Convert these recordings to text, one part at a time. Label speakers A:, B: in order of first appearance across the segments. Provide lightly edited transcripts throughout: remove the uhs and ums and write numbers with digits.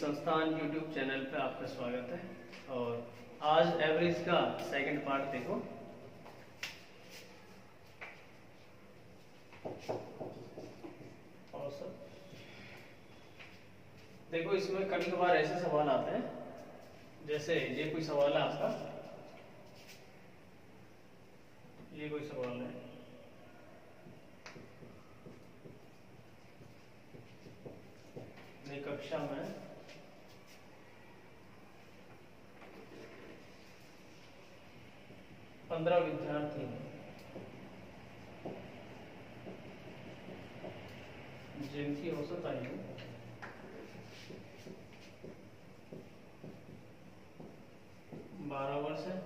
A: संस्थान YouTube channel पे आपका स्वागत है। और आज एवरेज का सेकंड पार्ट देखो। और सब देखो, इसमें कभी कभार ऐसे सवाल आते हैं, जैसे ये कोई सवाल है आपका, ये कोई सवाल है, कक्षा में पंद्रह विद्यार्थी हैं जिनकी औसत आयु 12 वर्ष है।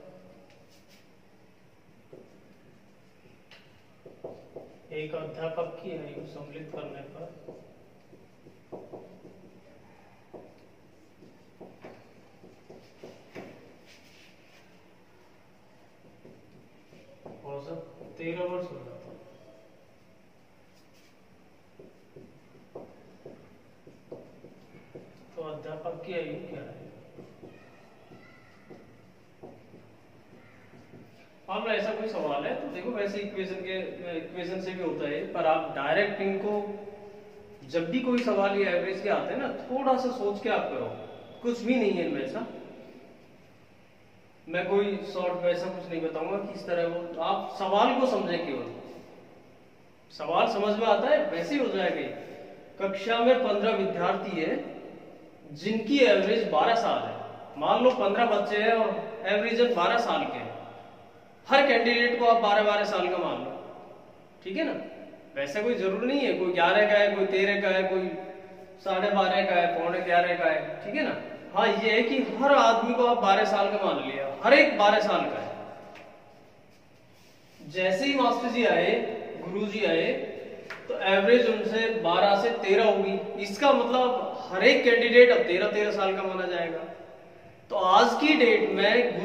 A: एक अध्यापक की आयु सम्मिलित करने पर औसत 13 वर्ष हो जाता है। तो अध्यापक की आयु क्या है? मामला ऐसा कोई सवाल है तो देखो, वैसे इक्वेशन से भी होता है, पर आप डायरेक्ट इनको जब भी कोई सवाल ये एवरेज के आते हैं ना, थोड़ा सा सोच के आप करो। कुछ भी नहीं है इनमें ऐसा, मैं कोई शॉर्ट वैसा कुछ नहीं बताऊंगा किस तरह वो, आप सवाल को समझें। केवल सवाल समझ में आता है वैसे ही हो जाएगा। कक्षा में 15 विद्यार्थी है जिनकी एवरेज 12 साल है। मान लो 15 बच्चे हैं और एवरेज 12 साल के हैं। हर कैंडिडेट को आप 12-12 साल का मान लो, ठीक है ना। वैसे कोई जरूर नहीं है, कोई 11 का है, कोई 13 का है, कोई 12.5 का है, 11.25 का है, ठीक है ना। हाँ, ये है कि हर आदमी को आप 12 साल का मान लिया, हर एक 12 साल का है। जैसे ही मास्टर जी आए, गुरु जी आए, तो एवरेज उनसे 12 से 13 होगी। इसका मतलब हर एक कैंडिडेट अब 13-13 साल का माना जाएगा। तो आज की डेट में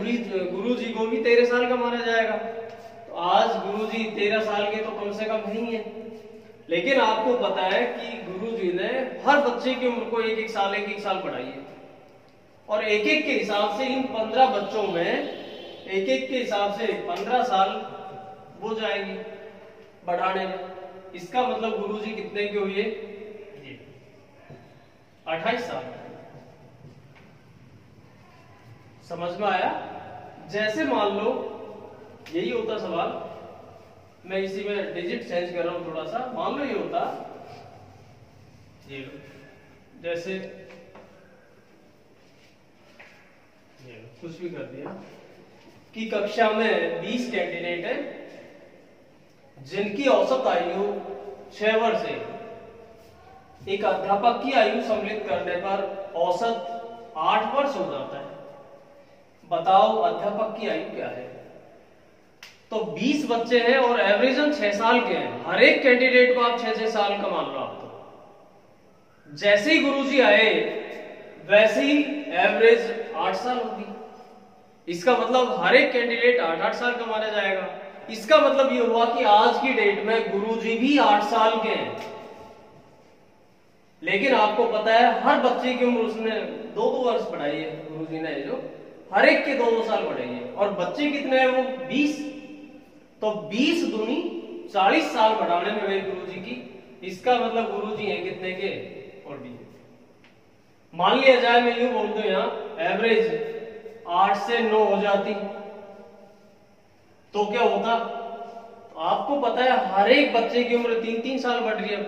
A: गुरु जी को भी 13 साल का माना जाएगा। तो आज गुरु जी 13 साल के तो कम से कम नहीं है। लेकिन आपको पता है कि गुरु जी ने हर बच्चे की उम्र को एक एक साल बढ़ाई है, और एक एक के हिसाब से इन 15 बच्चों में एक एक के हिसाब से 15 साल वो जाएंगे बढ़ाने में। इसका मतलब गुरु जी कितने के हुए? 28 साल। समझ में आया? जैसे मान लो यही होता सवाल, मैं इसी में डिजिट चेंज कर रहा हूं थोड़ा सा। मान लो ये होता, ये जैसे कुछ भी कर दिया कि कक्षा में 20 कैंडिडेट है जिनकी औसत आयु 6 वर्ष है। एक अध्यापक की आयु सम्मिलित करने पर औसत 8 वर्ष हो जाता है। बताओ अध्यापक की आयु क्या है? तो 20 बच्चे हैं और एवरेजन 6 साल के हैं। हर एक कैंडिडेट को आप 6-6 साल का मान लो आप। तो जैसे ही गुरुजी आए वैसे ही एवरेज 8 साल होगी। इसका मतलब हर एक कैंडिडेट 8-8 साल का माना जाएगा। इसका मतलब ये हुआ कि आज की डेट में गुरुजी भी 8 साल के हैं। लेकिन आपको पता है हर बच्चे की उम्र उसने 2-2 वर्ष बढ़ाई है। गुरुजी ने जो हर एक के 2-2 साल बढ़ाई है, और बच्चे कितने हैं? वो 20। तो 20 दूनी 40 साल बढ़ाने में गए गुरुजी की। इसका मतलब गुरुजी हैं कितने के? 40। मान लिया जाए मैं यूं बोल दूं, यहां एवरेज 8 से 9 हो जाती तो क्या होता? तो आपको पता है हर एक बच्चे की उम्र 3-3 साल बढ़ रही है।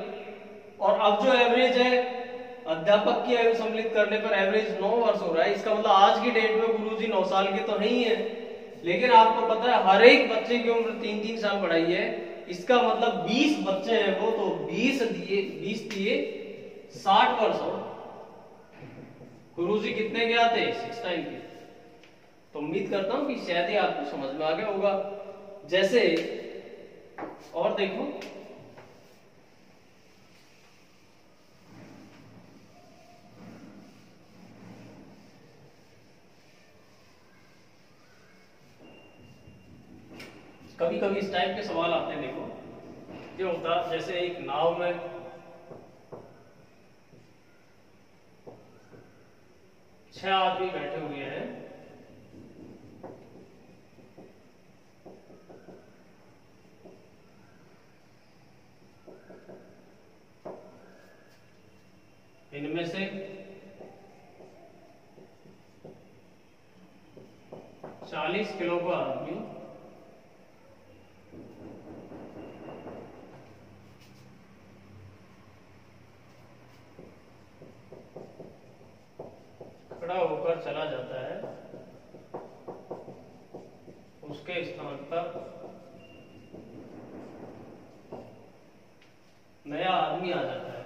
A: और अब जो एवरेज है अध्यापक की आयु सम्मिलित करने पर एवरेज 9 वर्ष हो रहा है। इसका मतलब आज की डेट में गुरुजी 9 साल के तो नहीं है, लेकिन आपको पता है हर एक बच्चे की उम्र 3-3 साल बढ़ाई है। इसका मतलब 20 बच्चे हैं वो, तो 20 दिए 60 वर्ष हो। गुरुजी कितने के आते? 6 टाइम के। तो उम्मीद करता हूं कि शायद ही आपको समझ में आ गया होगा। जैसे और देखो, कभी कभी इस टाइप के सवाल आते हैं। देखो ये होता, जैसे एक नाव में 6 आदमी बैठे हुए हैं, इनमें से 40 किलो का आदमी खड़ा होकर चला जाता है, उसके स्थान पर नया आदमी आ जाता है।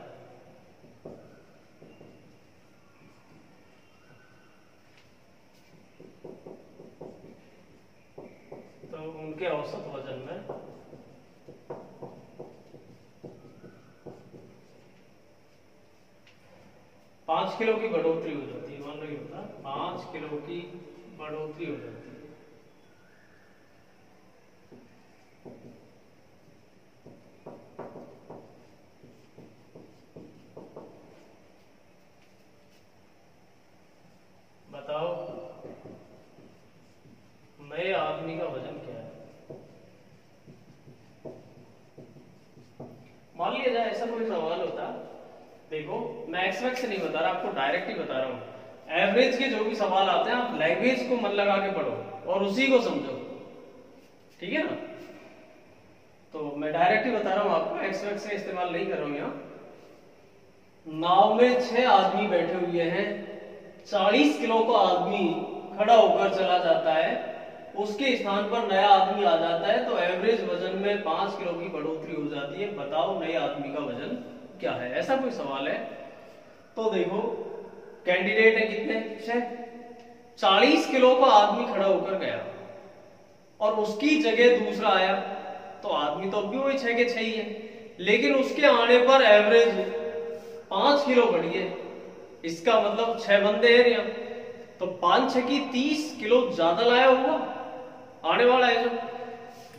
A: तो उनके औसत वजन में 5 किलो की बढ़ोतरी हो जाती है। मान लो ये होता 5 किलो की बढ़ोतरी हो जाती है। बताओ नए आदमी का वजन क्या है? मान लिया जाए ऐसा कोई सवाल होता, देखो मैं एक्स से नहीं बता रहा, आपको डायरेक्ट ही बता रहा हूं। एवरेज के जो भी सवाल आते हैं आप लैंग्वेज को मन लगा के पढ़ो और उसी को समझो, ठीक है ना। तो मैं डायरेक्ट ही बता रहा हूं आपको, एक्स से इस्तेमाल नहीं कर रहा हूं। यहां नाव में 6 आदमी बैठे हुए हैं, 40 किलो का आदमी खड़ा होकर चला जाता है, उसके स्थान पर नया आदमी आ जाता है, तो एवरेज वजन में 5 किलो की बढ़ोतरी हो जाती है। बताओ नए आदमी का वजन क्या है? ऐसा कोई सवाल है। तो देखो कैंडिडेट है कितने? 6। 40 किलो का आदमी खड़ा होकर गया और उसकी जगह दूसरा आया, तो आदमी तो अब भी वही 6 के 6 ही है, लेकिन उसके आने पर एवरेज 5 किलो बढ़ी है। इसका मतलब 6 बंदे हैं यहाँ, तो 5 6 की 30 किलो ज्यादा लाया होगा आने वाला है।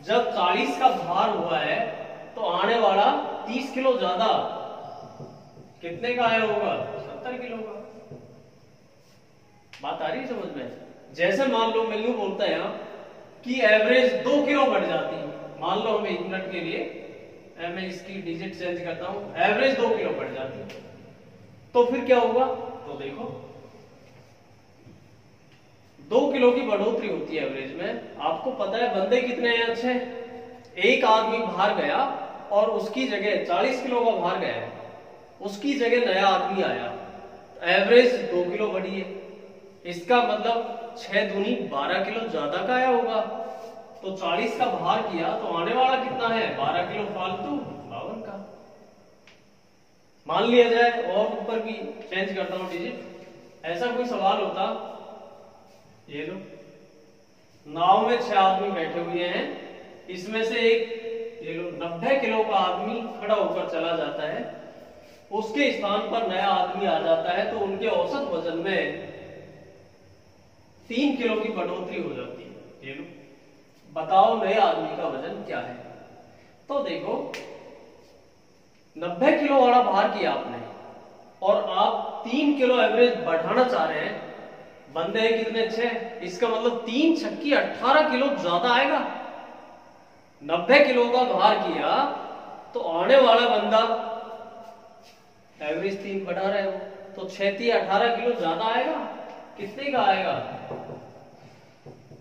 A: जब 40 का भार हुआ है तो आने वाला 30 किलो ज्यादा कितने का आया होगा? 70 किलो का। बात आ रही है समझ में? जैसे मान लो मैं यूं बोलता है यहाँ कि एवरेज 2 किलो बढ़ जाती है, मान लो हमें 1 मिनट के लिए मैं इसकी डिजिट चेंज करता हूं, एवरेज 2 किलो बढ़ जाती है, तो फिर क्या होगा? तो देखो 2 किलो की बढ़ोतरी होती है एवरेज में। आपको पता है बंदे कितने हैं? अच्छे, एक आदमी बाहर गया और उसकी जगह 40 किलो का बाहर गया है, उसकी जगह नया आदमी आया, एवरेज 2 किलो बढ़ी है। इसका मतलब 6 दूनी 12 किलो ज्यादा का आया होगा। तो 40 का बाहर किया तो आने वाला कितना है? 12 किलो फालतू 52 का। मान लिया जाए और ऊपर भी चेंज करता हूं डिजिट, ऐसा कोई सवाल होता, ये लो नाव में 6 आदमी बैठे हुए हैं, इसमें से एक ये लो 90 किलो का आदमी खड़ा होकर चला जाता है, उसके स्थान पर नया आदमी आ जाता है, तो उनके औसत वजन में 3 किलो की बढ़ोतरी हो जाती है। ये लो बताओ नए आदमी का वजन क्या है? तो देखो 90 किलो वाला भार किया आपने और आप 3 किलो एवरेज बढ़ाना चाह रहे हैं, बंदे हैं कितने? 6, इसका मतलब 3 छक्की 18 किलो ज्यादा आएगा। 90 किलो का भार किया तो आने वाला बंदा एवरेज 3 बढ़ा रहे हो, तो 6 3 18 किलो ज्यादा आएगा। कितने का आएगा?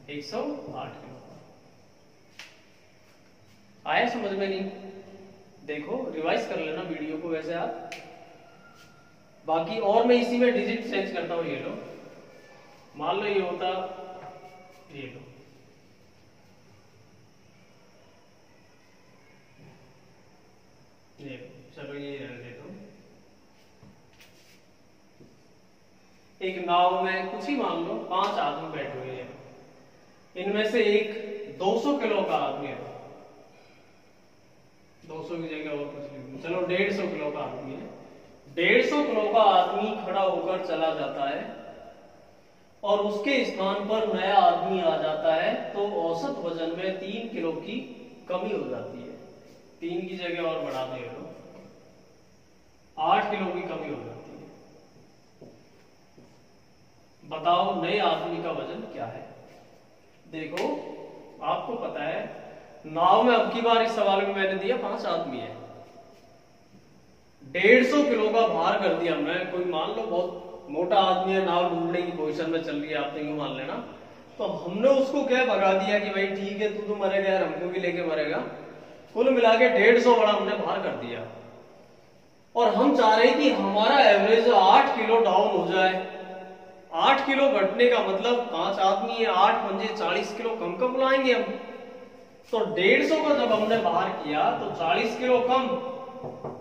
A: 108 किलो। आया समझ में? नहीं? देखो रिवाइज कर लेना वीडियो को वैसे आप, बाकी और मैं इसी में डिजिट चेंज करता हूं। ये लो मान लो ये होता, ये लो ये, चलो ये रहने देता हूं। एक नाव में कुछ ही मान लो 5 आदमी बैठे हुए हैं, इनमें से एक 200 किलो का आदमी है, 200 की जगह और कुछ नहीं, चलो 150 किलो का आदमी है। 150 किलो का आदमी खड़ा होकर चला जाता है और उसके स्थान पर नया आदमी आ जाता है, तो औसत वजन में 3 किलो की कमी हो जाती है। 3 की जगह और बढ़ा दे लो, 8 किलो की कमी हो जाती है। बताओ नए आदमी का वजन क्या है। देखो आपको पता है नाव में अब की बार इस सवाल में मैंने दिया 5 आदमी है, 150 किलो का भार कर दिया हमने। कोई मान लो बहुत मोटा आदमी है, नाव डूबने की पोजीशन में चल रही है, आप तो यूं मान लेना, तो हमने उसको क्या भगा दिया कि भाई ठीक है तू तो मरेगा यार, हमको भी लेके मरेगा। कुल मिला के 150 बड़ा हमने भार कर दिया और हम चाह रहे कि हमारा एवरेज 8 किलो डाउन हो जाए। 8 किलो घटने का मतलब 5 आदमी है, 8 पंजे 40 किलो कम कम लाएंगे हम। तो 150 का जब हमने बाहर किया तो 40 किलो कम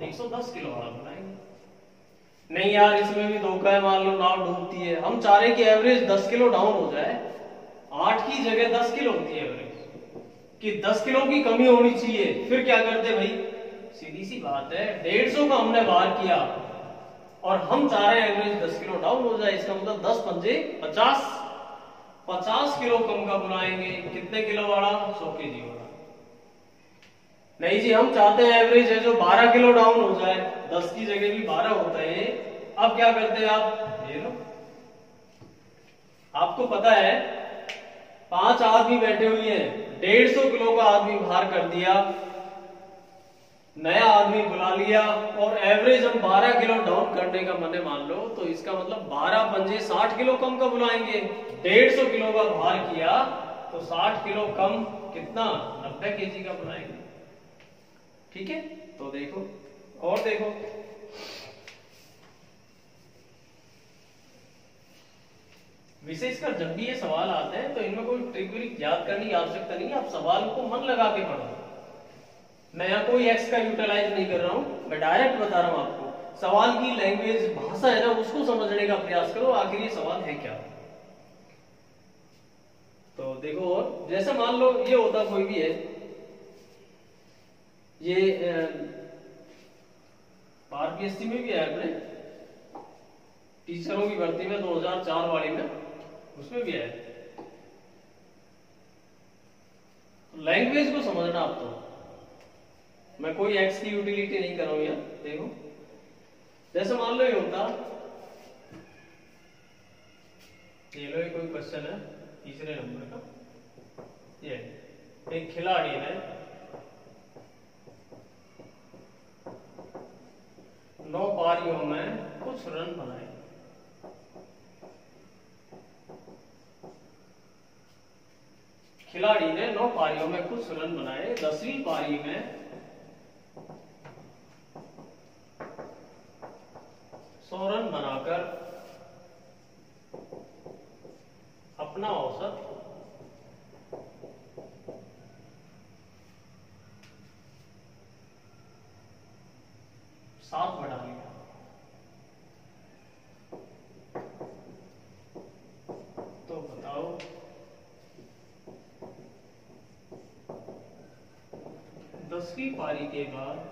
A: 110 किलो वाला बनाएंगे। नहीं यार इसमें भी धोखा है, मान लो नाव डूबती है, हम चाह रहे कि एवरेज 10 किलो डाउन हो जाए, 8 की जगह 10 किलो होती है एवरेज, कि 10 किलो की कमी होनी चाहिए। फिर क्या करते भाई, सीधी सी बात है 150 का हमने बाहर किया और हम चाह रहे हैं एवरेज 10 किलो डाउन हो जाए, इसका मतलब 10 पंजे 50 किलो कम का बनाएंगे। कितने किलो वाला, 100 केजी वाला। नहीं जी हम चाहते हैं एवरेज है जो 12 किलो डाउन हो जाए, 10 की जगह भी 12 होता है। अब क्या करते हैं आप, ये लो आपको पता है 5 आदमी बैठे हुए हैं, 150 किलो का आदमी बाहर कर दिया, नया आदमी बुला लिया और एवरेज हम 12 किलो डाउन करने का मैंने मान लो, तो इसका मतलब 12 पंजे 60 किलो कम का बुलाएंगे। 150 किलो का भार किया तो 60 किलो कम कितना, 90 केजी का बनाएंगे। ठीक है, तो देखो और देखो विशेषकर जब भी ये सवाल आते हैं तो इनमें कोई ट्रिक व्रिक याद करने की आवश्यकता नहीं है, आप सवाल को मन लगा के पढ़ो। मैं यहाँ कोई एक्स का यूटिलाइज नहीं कर रहा हूं, मैं डायरेक्ट बता रहा हूं आपको सवाल की लैंग्वेज भाषा है ना, उसको समझने का प्रयास करो आखिर ये सवाल है क्या। तो देखो और जैसे मान लो ये होता कोई भी है, ये आरपीएससी में भी है अपने टीचरों की भर्ती में 2004 वाली में, उसमें भी है। लैंग्वेज को समझना आप, तो मैं कोई एक्स की यूटिलिटी नहीं कर रहा हूं यार। देखो जैसे मान लो ये होता, ये लो ये कोई क्वेश्चन है तीसरे नंबर का, ये एक खिलाड़ी ने 9 पारियों में कुछ रन बनाए। खिलाड़ी ने 9 पारियों में कुछ रन बनाए, 10वीं पारी में 100 रन बनाकर अपना औसत 7 बढ़ा लिया। तो बताओ दसवीं पारी के बाद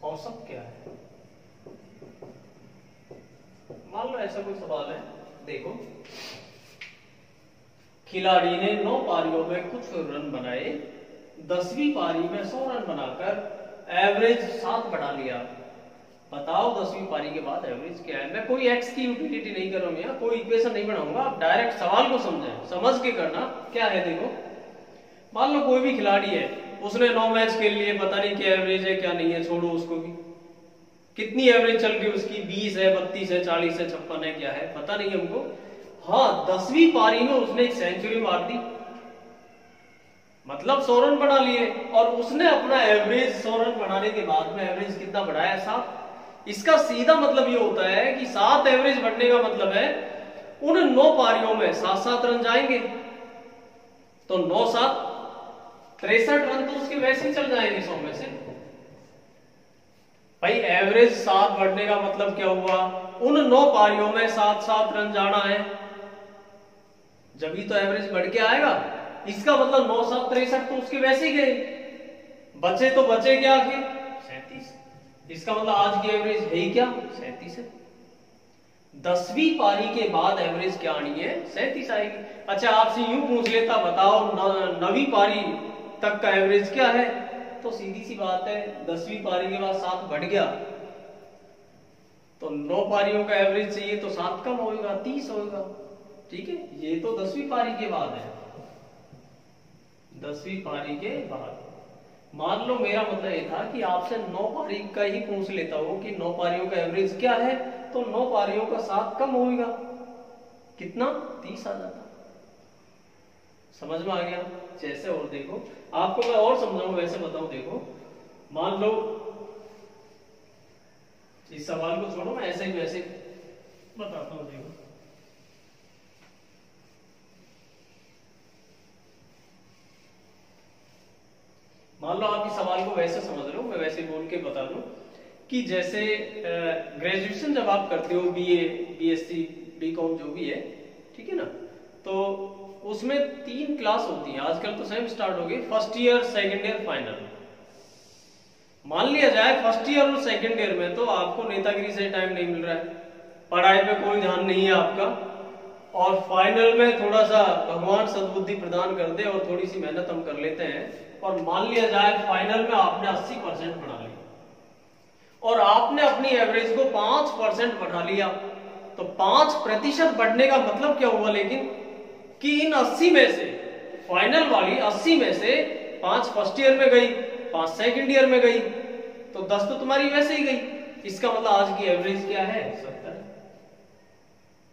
A: औसत क्या है। मान लो ऐसा कोई सवाल है, देखो खिलाड़ी ने 9 पारियों में कुछ रन बनाए, 10वीं पारी में 100 रन बनाकर एवरेज 7 बढ़ा लिया। बताओ 10वीं पारी के बाद एवरेज क्या है। मैं कोई एक्स की यूटिलिटी नहीं कर रहा हूं, कोई इक्वेशन नहीं बनाऊंगा, आप डायरेक्ट सवाल को समझें, समझ के करना। क्या है देखो, मान लो कोई भी खिलाड़ी है, उसने 9 मैच खेल लिए, पता नहीं क्या एवरेज है क्या नहीं है, छोड़ो उसको भी, कितनी एवरेज चल रही है उसकी, 20 है 32 है 40 है 56 है, क्या है पता नहीं हमको। हाँ 10वीं पारी में उसने एक सेंचुरी मार दी, मतलब 100 रन बना लिए, और उसने अपना एवरेज 100 रन बनाने के बाद में एवरेज कितना बढ़ाया, 7। इसका सीधा मतलब ये होता है कि 7 एवरेज बढ़ने का मतलब है उन 9 पारियों में 7-7 रन जाएंगे, तो 9-7 63 रन तो उसके वैसे ही चल जाएंगे 100 में से। भाई एवरेज 7 बढ़ने का मतलब क्या हुआ, उन 9 पारियों में 7-7 रन जाना है, जब ही तो एवरेज बढ़ के आएगा। इसका मतलब 9-7 63 तो उसके वैसे ही गए, बचे तो बचे क्या आखिर 37। इसका मतलब आज की एवरेज है ही क्या, 37 है। 10वीं पारी के बाद एवरेज क्या आनी है, 37 आएगी। अच्छा आपसे यूं पूछ लेता, बताओ 9वीं पारी तक का एवरेज क्या है, तो सीधी सी बात है 10वीं पारी के बाद 7 बढ़ गया, तो 9 पारियों का एवरेज चाहिए तो 7 कम होगा, 30 होगा। ठीक है, ये तो 10वीं पारी के बाद है, 10वीं पारी के बाद। मान लो मेरा मतलब ये था कि आपसे 9 पारी का ही पूछ लेता हूं कि 9 पारियों का एवरेज क्या है, तो 9 पारियों का 7 कम होगा, कितना, 30 आ जाता। समझ में आ गया? जैसे और देखो, आपको मैं और समझाऊं, वैसे बताऊं। देखो मान लो इस सवाल को छोड़ो, मैं ऐसे ही वैसे बताता हूं। देखो मान लो आप इस सवाल को वैसे समझ रहे हो, मैं वैसे बोल के बता दूं कि जैसे ग्रेजुएशन जब आप करते हो, बीए, बीएससी, बीकॉम जो भी है, ठीक है ना, तो उसमें 3 क्लास होती हैं। आजकल तो सेम स्टार्ट हो गई, first year, second year, final. मान लिया जाए फर्स्ट ईयर और सेकंड ईयर में तो आपको नेतागिरी से टाइम नहीं मिल रहा है, पढ़ाई पे कोई ध्यान नहीं है आपका, और फाइनल में थोड़ा सा भगवान सद्बुद्धि प्रदान कर दे और थोड़ी सी मेहनत हम कर लेते हैं, और मान लिया जाए फाइनल में आपने 80% बना लिया और आपने अपनी एवरेज को 5% बढ़ा लिया, तो 5% बढ़ने का मतलब क्या हुआ, लेकिन कि इन 80 में से, फाइनल वाली 80 में से 5 फर्स्ट ईयर में गई, 5 सेकंड ईयर में गई, तो 10 तो तुम्हारी वैसे ही गई। इसका मतलब आज की एवरेज क्या है, 70।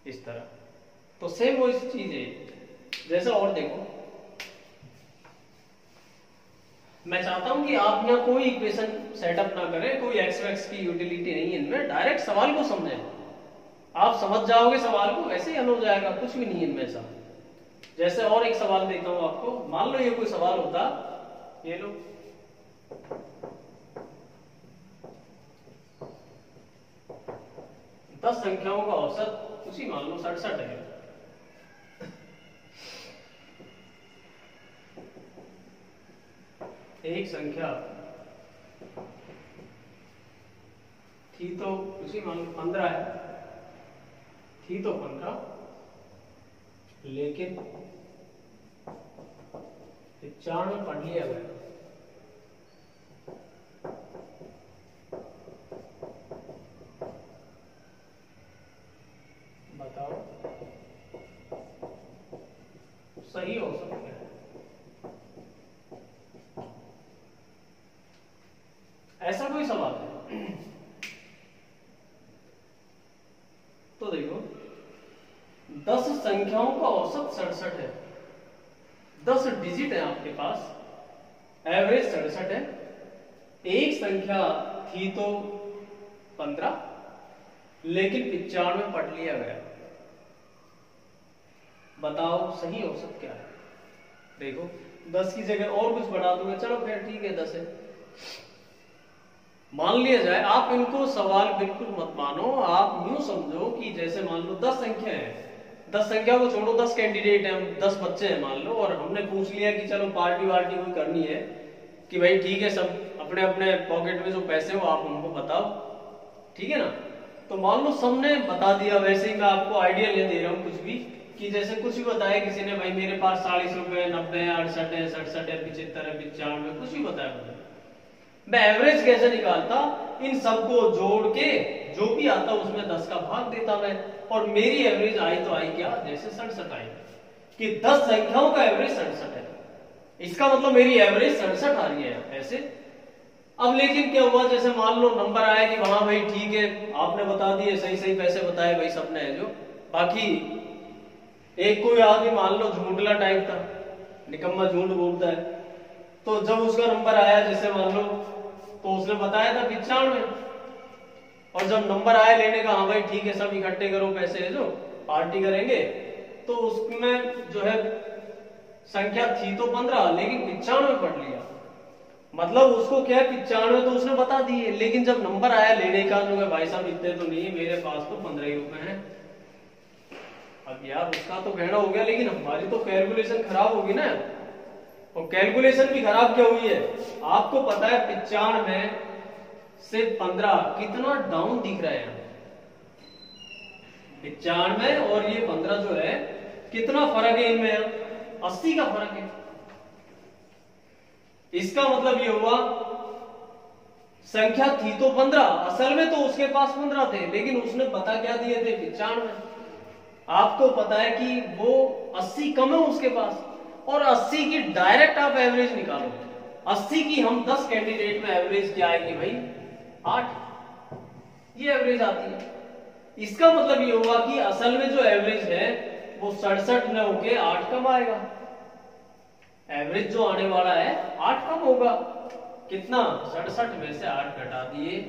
A: इस तरह तो सेम वो इस चीज है। जैसे और देखो, मैं चाहता हूं कि आप यहाँ कोई इक्वेशन सेटअप ना करें, कोई एक्स वैक्स की यूटिलिटी नहीं है इनमें, डायरेक्ट सवाल को समझें। आप समझ जाओगे सवाल को, ऐसे ही हल हो जाएगा, कुछ भी नहीं है इनमें ऐसा। जैसे और एक सवाल देता हूं आपको, मान लो ये कोई सवाल होता, ये लो, दस संख्याओं का औसत उसी मान लो 67 है। एक संख्या थी तो उसी मान लो 15 है, थी तो 15, लेकिन 95 में पढ़ लिया गया। बताओ सही औसत क्या है? ऐसा कोई सवाल है? तो देखो 10 संख्याओं का औसत 67 है, 10 डिजिट है आपके पास, एवरेज 67 है। एक संख्या थी तो 15, लेकिन 95 में पढ़ लिया गया। बताओ सही औसत क्या है? देखो 10 की जगह और कुछ बढ़ा दूंगा, चलो फिर ठीक है 10 है। मान लिया जाए, आप इनको सवाल बिल्कुल मत मानो, आप यूं समझो कि जैसे मान लो 10 संख्या है, 10 संख्या को छोड़ो, 10 कैंडिडेट हैं, 10 बच्चे हैं मान लो, और हमने पूछ लिया कि चलो पार्टी वार्टी कोई करनी है, कि भाई ठीक है सब अपने अपने पॉकेट में जो पैसे हो आप उनको बताओ, ठीक है ना। तो मान लो सबने बता दिया, वैसे ही मैं आपको आइडिया ले दे रहा हूँ कुछ भी, कि जैसे कुछ भी बताया किसी ने, भाई मेरे पास 40 रुपए, 90 है, 68 है, 67 है, 75 है, 95, कुछ भी बताया मुझे, मैं एवरेज कैसे निकालता, इन सबको जोड़ के जो भी आता उसमें 10 का भाग देता मैं, और मेरी एवरेज आई तो आई क्या, जैसे 67 आई, कि 10 संख्याओं का एवरेज 67 है, इसका मतलब मेरी एवरेज 67 आ रही है ऐसे। अब लेकिन क्या हुआ, जैसे मान लो नंबर आया कि वहां भाई ठीक है आपने बता दिए, सही सही पैसे बताए भाई सबने है जो, बाकी एक कोई आदमी मान लो झूठला टाइप था, निकम्मा झूठ बोलता है, तो जब उसका नंबर आया जैसे मान लो, तो उसने बताया था 95, और जब नंबर आया लेने का, हाँ भाई ठीक है सब इकट्ठे करो पैसे है जो पार्टी करेंगे, तो उसमें जो है संख्या थी तो 15, लेकिन 95 पढ़ लिया, मतलब उसको क्या है 95 तो उसने बता दिए, लेकिन जब नंबर आया लेने का, तो भाई साहब इतने तो नहीं, मेरे पास तो 15 ही रुपए हैं। अब यार उसका तो कहना हो गया, लेकिन हमारी तो कैलकुलेशन खराब होगी ना, और कैलकुलेशन भी खराब क्या हुई है, आपको पता है 95 से 15 कितना डाउन दिख रहा है, 95 और ये 15 जो है कितना फर्क है इनमें, 80 का फर्क है। इसका मतलब ये हुआ संख्या थी तो 15, असल में तो उसके पास 15 थे, लेकिन उसने बता क्या दिए थे, 95। आपको पता है कि वो 80 कम है उसके पास, और 80 की डायरेक्ट आप एवरेज निकालो। 80 की हम 10 कैंडिडेट में एवरेज क्या आएगी भाई, 8। ये एवरेज आती है। इसका मतलब ये हुआ कि असल में जो एवरेज है वो 67 न होके 8 कम आएगा। एवरेज जो आने वाला है 8 कम होगा। कितना, 67 में से 8 घटा दिए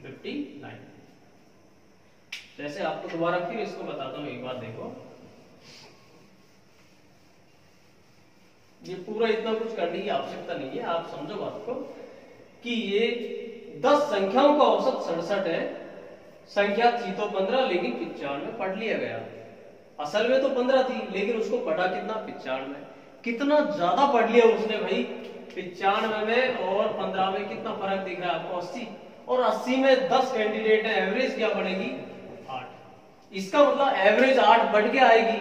A: 59। जैसे आपको दोबारा फिर इसको बताता हूं, एक बार देखो। ये पूरा इतना कुछ करने की आवश्यकता नहीं है, आप समझो बात को कि ये 10 संख्याओं का औसत 67 है। संख्या थी तो 15, लेकिन 95 में पढ़ लिया गया। असल में तो 15 थी, लेकिन उसको पढ़ा कितना, 95। कितना ज्यादा पढ़ लिया उसने भाई, 95 में और 15 में कितना फर्क दिख रहा है आपको, 80। और 80 में 10 कैंडिडेट है, एवरेज क्या बढ़ेगी, 8। इसका मतलब एवरेज 8 बढ़ के आएगी।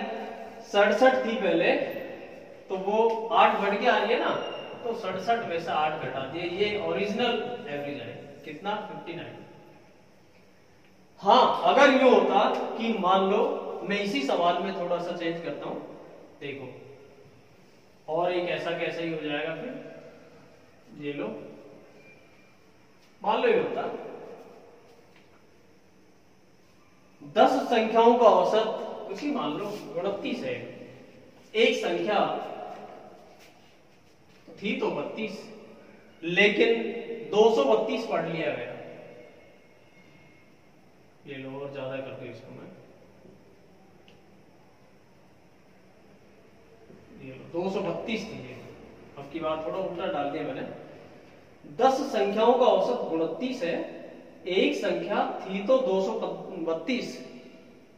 A: 67 थी पहले, तो वो 8 बढ़ के आ रही है ना, तो 67 में से 8 घटा दिए, ये ओरिजिनल एवरेज है। कितना, 59। हाँ, अगर ये होता कि मान लो, मैं इसी सवाल में थोड़ा सा चेंज करता हूं, देखो, और एक ऐसा कैसे ही हो जाएगा फिर, ये लो, मान लो ये होता 10 संख्याओं का औसत कुछ ही मान लो 29 है। एक संख्या थी तो 32, लेकिन 232 पढ़ लिया गया। ये लो, और ज्यादा कर दो इसको मैं, ये लो, 232 थी ये। अब की बात थोड़ा उल्टा डाल दिया मैंने। 10 संख्याओं का औसत 29 है। एक संख्या थी तो 232,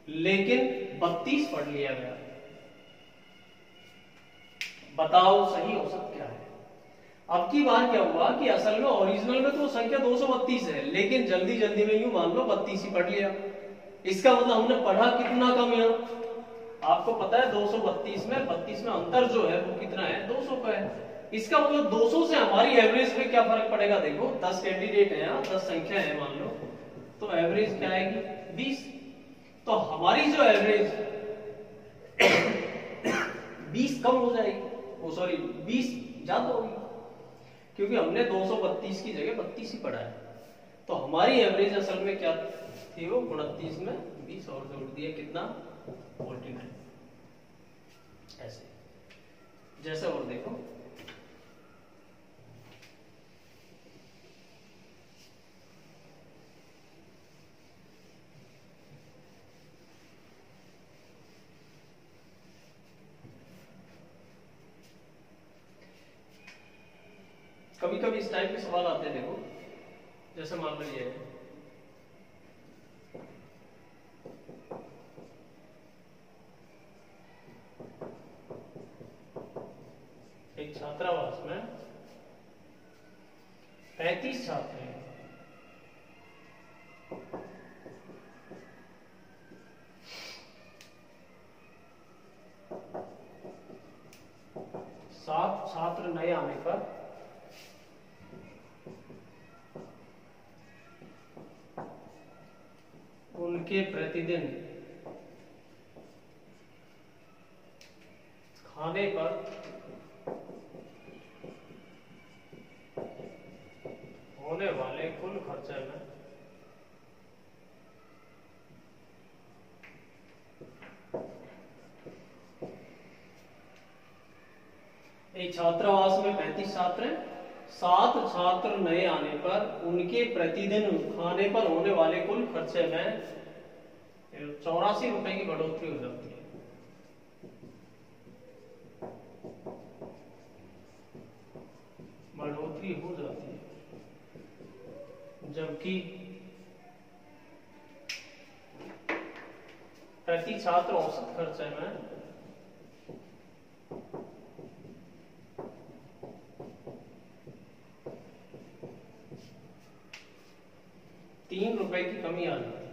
A: लेकिन 32 पढ़ लिया गया। बताओ सही औसत क्या है। अब की बार क्या हुआ कि असल में ओरिजिनल में तो संख्या 232 है, लेकिन जल्दी जल्दी में यूं मान लो 32 ही पढ़ लिया। इसका मतलब हमने पढ़ा कितना कम है। आपको पता है 232 में 32 में अंतर जो है वो कितना है, 200 का है। इसका मतलब 200 से हमारी एवरेज पे क्या फर्क पड़ेगा, देखो 10 कैंडिडेट है, 10 संख्या है मान लो, तो एवरेज क्या आएगी, 20। तो हमारी जो एवरेज 20 कम हो जाएगी, वो सॉरी 20 ज्यादा होगी, क्योंकि हमने 232 की जगह 32 ही पढ़ा है। तो हमारी एवरेज असल में क्या थी, वो 29 में 20 और जोड़ दिया, कितना, 49। ऐसे जैसे, और देखो, कभी कभी इस टाइप के सवाल आते हैं। देखो, जैसे मान लो ये है, एक छात्रावास में 35 छात्र हैं। सात छात्र नए आने पर उनके प्रतिदिन खाने पर होने वाले कुल खर्चे में एक छात्रावास में 35 छात्र हैं, 7 छात्र नए आने पर उनके प्रतिदिन खाने पर होने वाले कुल खर्चे में 84 रुपए की बढ़ोतरी हो जाती है। बढ़ोतरी हो जाती है, जबकि प्रति छात्र औसत खर्चे में 3 रुपए की कमी आ जाती है।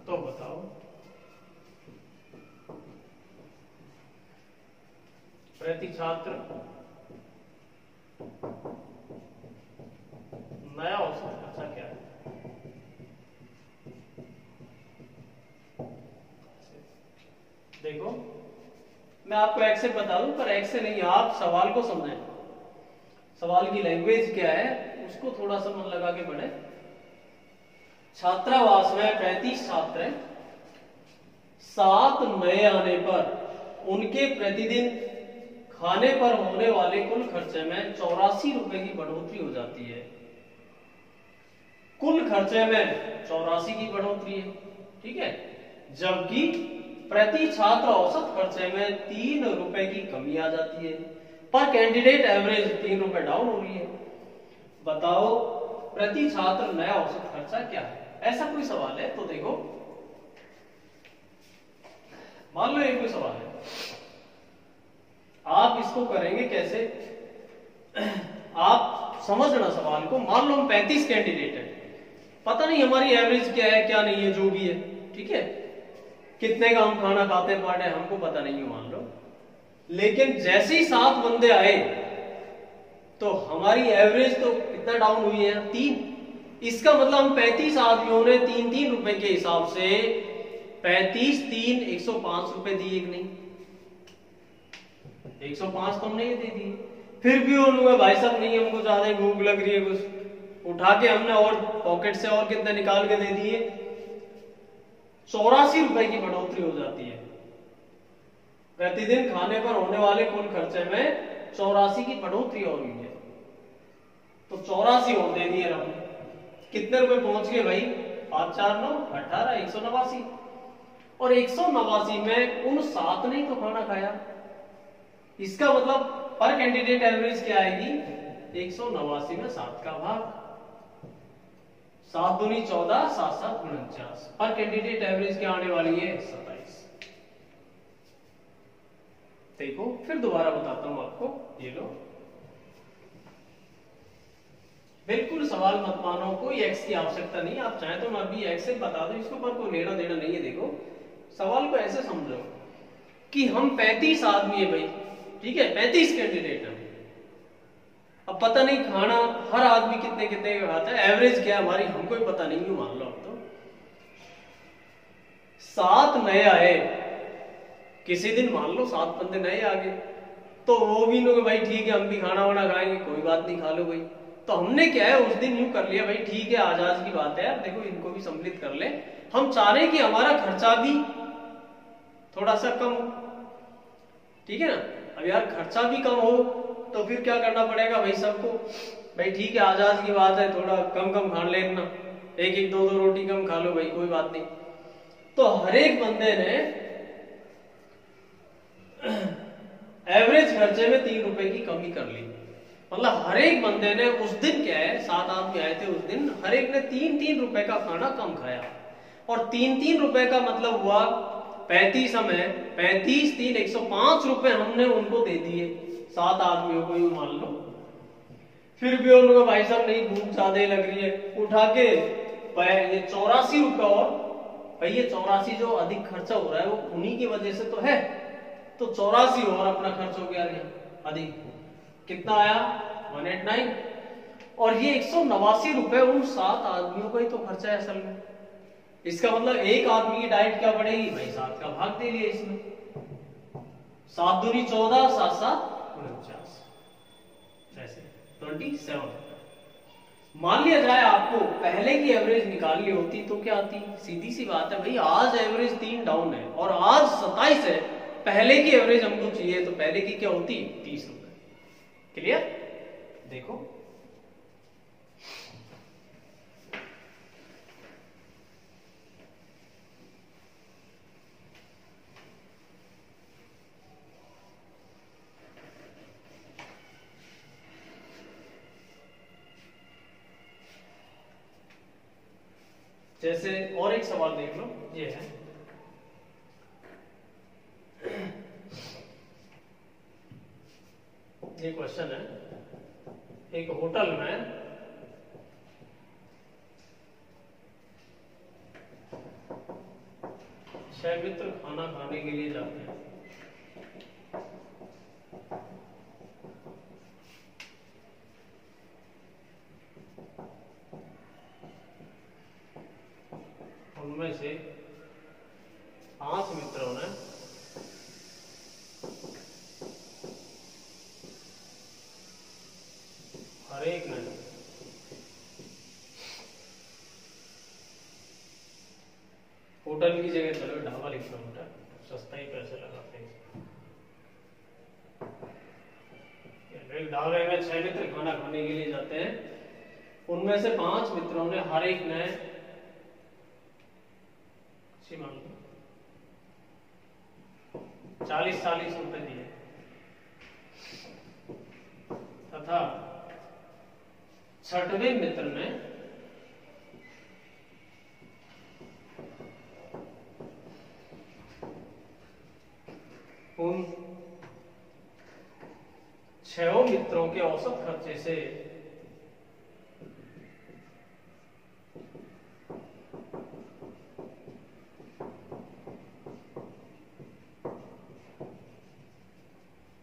A: तो बताओ, प्रति छात्र नया औसत खर्चा क्या है? देखो मैं आपको एक से बता दूं, पर एक से नहीं, आप सवाल को समझें, सवाल की लैंग्वेज क्या है उसको थोड़ा सा मन लगा के पढ़े। छात्रावास में 35 छात्र हैं। 7 नए आने पर उनके प्रतिदिन खाने पर होने वाले कुल खर्चे में 84 रुपए की बढ़ोतरी हो जाती है। कुल खर्चे में 84 की बढ़ोतरी है, ठीक है, जबकि प्रति छात्र औसत खर्चे में 3 रुपए की कमी आ जाती है। पर कैंडिडेट एवरेज 3 रुपए डाउन हो रही है। बताओ प्रति छात्र नया औसत खर्चा क्या है? ऐसा कोई सवाल है तो देखो, मान लो ये कोई सवाल है, आप इसको करेंगे कैसे, आप समझना सवाल को। मान लो हम 35 कैंडिडेट हैं, पता नहीं हमारी एवरेज क्या है क्या नहीं है, जो भी है, ठीक है, कितने का हम खाना खाते हैं पर डे हमको पता नहीं है मान लो, लेकिन जैसे ही 7 बंदे आए तो हमारी एवरेज तो कितना डाउन हुई है? 3। इसका मतलब हम 35 आदमियों ने 3-3 रुपए के हिसाब से 35 3 105 रुपए दिए कि नहीं? 105 तो हमने ये दे दिए। फिर भी उन लोग भाई साहब नहीं हमको ज्यादा ही भूख लग रही है, कुछ उठा के हमने और पॉकेट से और कितने निकाल के दे दिए, 84 रुपए की बढ़ोतरी हो जाती है। प्रतिदिन खाने पर होने वाले कुल खर्चे में 84 की बढ़ोतरी हो रही है, तो 84 और दे दिए हमने। कितने रुपए पहुंच गए भाई? 5 4 9 18 189। और 189 में उन 7 ने तो खाना खाया, इसका मतलब पर कैंडिडेट एवरेज क्या आएगी? 189 में 7 का भाग, 7 दूनी 14 7 7 49। पर कैंडिडेट एवरेज क्या आने वाली है? 27। देखो फिर दोबारा बताता हूं आपको, ये लो, बिल्कुल सवाल मत मानो, कोई एक्स की आवश्यकता नहीं। आप चाहे तो मैं अभी एक्स से बता दो, इसके ऊपर कोई लेना देना नहीं है। देखो सवाल को ऐसे समझो कि हम 35 आदमी है भाई, ठीक है, 35 कैंडिडेट है। अब पता नहीं खाना हर आदमी कितने कितने का खाता है, एवरेज क्या है हमारी हमको ही पता नहीं है, मान लो। अब तो 7 नए आए, किसी दिन मान लो 7 बंदे नए आ गए, तो वो भी लोग भाई ठीक है हम भी खाना वाना खाएंगे, कोई बात नहीं, खा लो भाई। तो हमने क्या है उस दिन यूं कर लिया भाई, ठीक है आजाद की बात है यार, देखो इनको भी सम्मिलित कर ले। हम चाह रहे कि हमारा खर्चा भी थोड़ा सा कम हो, ठीक है ना। अब यार खर्चा भी कम हो तो फिर क्या करना पड़ेगा भाई सबको, भाई ठीक है आजाद की बात है, थोड़ा कम कम खा लेना, 1-1 2-2 रोटी कम खा लो भाई, कोई बात नहीं। तो हर एक बंदे ने एवरेज खर्चे में 3 रुपए की कमी कर ली। मतलब हर एक बंदे ने उस दिन क्या है, 7 आदमी आए थे उस दिन, हर एक ने 3-3 रुपए का खाना कम खाया। और 3-3 रुपए का मतलब हुआ 35 हमें 35 3 105 रुपए हमने उनको दे दिए 7 आदमियों को, यूं मान लो। फिर भी उन लोगों भाई साहब नहीं भूख ज्यादा लग रही है, उठा के ये 84 रुपए, और भाई ये 84 जो अधिक खर्चा हो रहा है वो उन्हीं की वजह से तो है, तो 84 और अपना खर्च हो गया अधिक, कितना आया 189। और ये 189 रुपए उन 7 आदमियों का ही तो खर्चा है असल में। इसका मतलब एक आदमी की डाइट क्या पड़ेगी भाई, 7 का भाग दे लिया इसमें, 7 दूनी 14 7 7 49, ऐसे 27। मान लिया जाए आपको पहले की एवरेज निकालनी होती तो क्या आती? सीधी सी बात है भाई, आज एवरेज 3 डाउन है और आज 27 है, पहले की एवरेज हमको चाहिए, तो पहले की क्या होती? 30 रुपए। क्लियर? देखो जैसे और एक सवाल देख लो, ये है ये क्वेश्चन है, एक होटल में छह मित्र खाना खाने के लिए जाते हैं। से 5 मित्रों ने हर एक ने होटल की जगह चलो ढाबा लिखना बेटा, सस्ता ही पैसे लगाते हैं। एक ढाबे में 6 मित्र खाना खाने के लिए जाते हैं, उनमें से 5 मित्रों ने हर एक ने 40-40 रुपए दिए तथा 6वें मित्र ने उन 6 मित्रों के औसत खर्चे से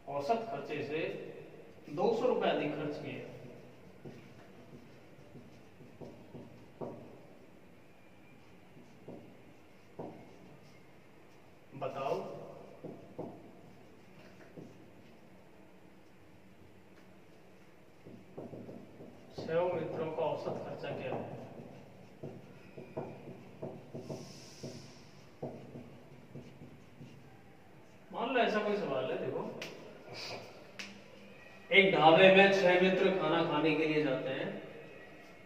A: औसत खर्चे से 200 रुपए अधिक खर्च किए। बताओ छह मित्रों का औसत खर्चा क्या है? मान लो ऐसा कोई सवाल है, देखो एक ढाबे में 6 मित्र खाना खाने के लिए जाते हैं,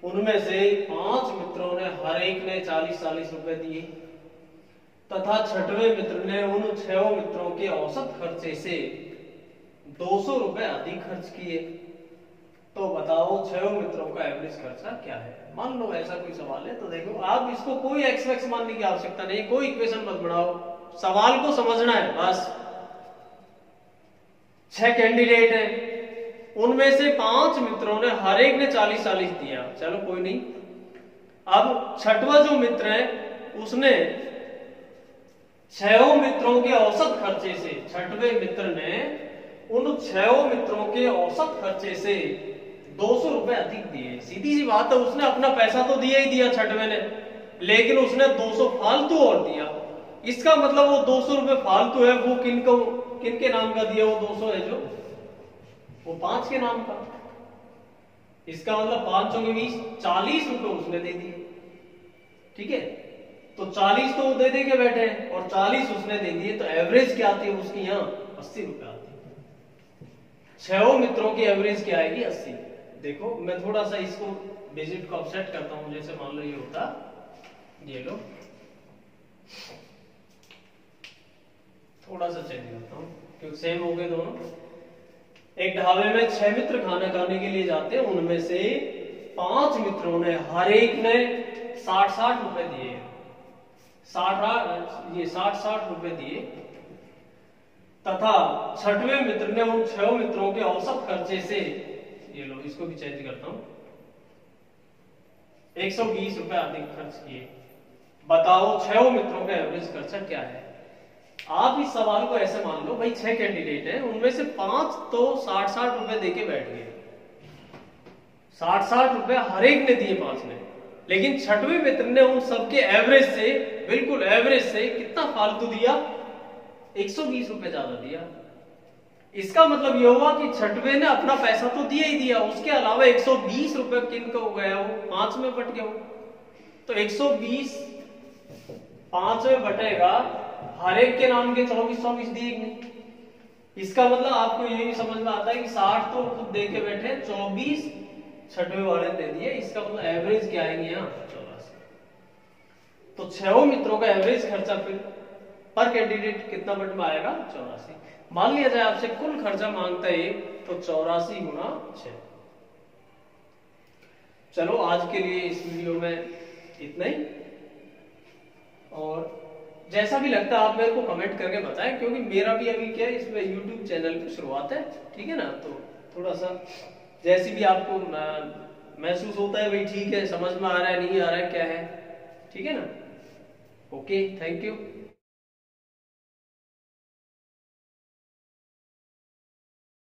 A: उनमें से 5 मित्रों ने हर एक ने 40-40 रुपए दिए तथा 6वें मित्र ने उन 6 मित्रों के औसत खर्चे से 200 रुपए अधिक खर्च किए। तो बताओ 6 मित्रों का एवरेज खर्चा क्या है? मान लो ऐसा कोई सवाल है, तो देखो आप इसको कोई एक्स वैक्स मानने की आवश्यकता नहीं, कोई इक्वेशन मत बनाओ, सवाल को समझना है बस। 6 कैंडिडेट हैं, उनमें से 5 मित्रों ने हर एक ने 40-40 दिया, चलो कोई नहीं। अब 6वां जो मित्र है उसने 6 मित्रों के औसत खर्चे से, 6वें मित्र ने उन 6 मित्रों के औसत खर्चे से 200 रुपए अधिक दिए। सीधी सी बात है, उसने अपना पैसा तो दिया ही दिया 6वें ने, लेकिन उसने 200 फालतू और दिया। इसका मतलब वो 200 रुपए फालतू है, वो किनके नाम का दिया? वो 200 है जो वो 5 के नाम का। इसका मतलब 5 के 20, 40 रुपए उसने दे दिए। ठीक है, तो 40 तो वो दे के बैठे हैं और 40 उसने दे दिए, तो एवरेज क्या आती है उसकी? यहाँ 80 रुपए आती है। 6 मित्रों की एवरेज क्या आएगी? 80। देखो मैं थोड़ा सा इसको डिजिट को अपसेट करता हूं, जैसे मान लो ये होता, ये लो थोड़ा सा चेंज करता हूं क्योंकि सेम हो गए दोनों। एक ढाबे में 6 मित्र खाना खाने के लिए जाते हैं, उनमें से 5 मित्रों ने हर एक ने 60-60 रुपए दिए, 60 रुपए दिए तथा 6वें मित्र ने उन 6 मित्रों के औसत खर्चे से, ये लो इसको भी चेंज करता हूं, 120 रुपए अधिक खर्च किए। बताओ 6 मित्रों का एवरेज खर्चा क्या है? आप इस सवाल को ऐसे मान लो, भाई 6 कैंडिडेट हैं, उनमें से 5 तो 60-60 रुपए देके बैठ गए, 60-60 रुपए हर एक ने दिए 5 ने, लेकिन 6वें मित्र ने उन सबके एवरेज से, बिल्कुल एवरेज से कितना फालतू दिया? 120 रुपए ज्यादा दिया। इसका मतलब यह हुआ कि 6वें ने अपना पैसा तो दिया ही दिया, उसके अलावा 120 रुपए किनका हो गया? वो 5 में बट गया। तो 120 5 में बटेगा, हर एक के नाम के 24-24 दिए। इसका मतलब आपको ये भी समझ में आता है कि 60 तो खुद दे के बैठे, 24 6वें वाले दे दिए। इसका मतलब एवरेज क्या आएंगे यहाँ? 84। तो 6 मित्रों का एवरेज खर्चा फिर पर कैंडिडेट कितना बट में आएगा? 84। मान लिया जाए आपसे कुल खर्चा मांगता है तो 84 गुना 6। चलो आज के लिए इस वीडियो में इतना ही, और जैसा भी लगता है आप मेरे को कमेंट करके बताएं, क्योंकि मेरा भी अभी क्या है, इसमें YouTube चैनल की शुरुआत है, ठीक है ना। तो थोड़ा सा जैसी भी आपको महसूस होता है, भाई ठीक है, समझ में आ रहा है नहीं आ रहा है क्या है, ठीक है ना। Okay, thank you.